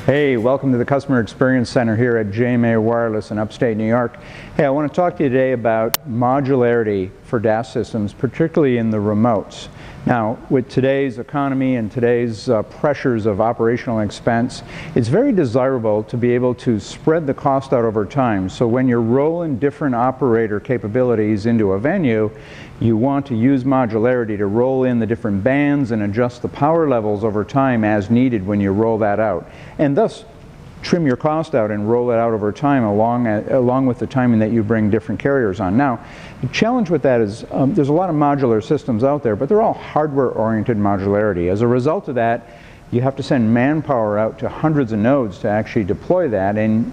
Hey, welcome to the Customer Experience Center here at JMA Wireless in upstate New York. Hey, I want to talk to you today about modularity for DAS systems, particularly in the remotes. Now, with today's economy and today's pressures of operational expense, it's very desirable to be able to spread the cost out over time. So when you're rolling different operator capabilities into a venue, you want to use modularity to roll in the different bands and adjust the power levels over time as needed when you roll that out. And thus, trim your cost out and roll it out over time along with the timing that you bring different carriers on. Now, the challenge with that is there's a lot of modular systems out there, but they're all hardware-oriented modularity. As a result of that, you have to send manpower out to hundreds of nodes to actually deploy that, and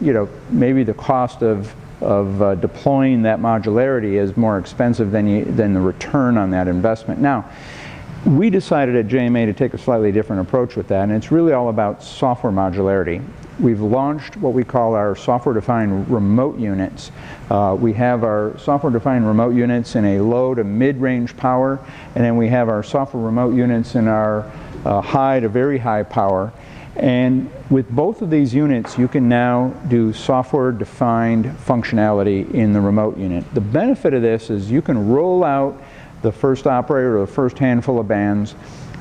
maybe the cost of deploying that modularity is more expensive than the return on that investment. Now, we decided at JMA to take a slightly different approach with that, and it's really all about software modularity. We've launched what we call our software-defined remote units. We have our software-defined remote units in a low to mid-range power, and then we have our software remote units in our high to very high power. And with both of these units, you can now do software-defined functionality in the remote unit. The benefit of this is you can roll out the first operator or the first handful of bands.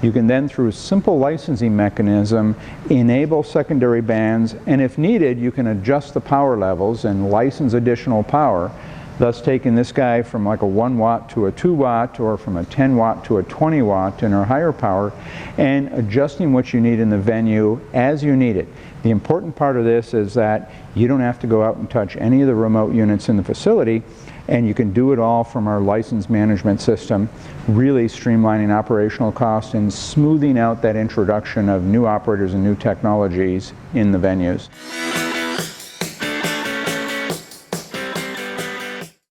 You can then, through a simple licensing mechanism, enable secondary bands, and if needed, you can adjust the power levels and license additional power, thus taking this guy from like a 1 watt to a 2 watt, or from a 10 watt to a 20 watt in our higher power, and adjusting what you need in the venue as you need it. The important part of this is that you don't have to go out and touch any of the remote units in the facility, and you can do it all from our license management system, really streamlining operational costs and smoothing out that introduction of new operators and new technologies in the venues.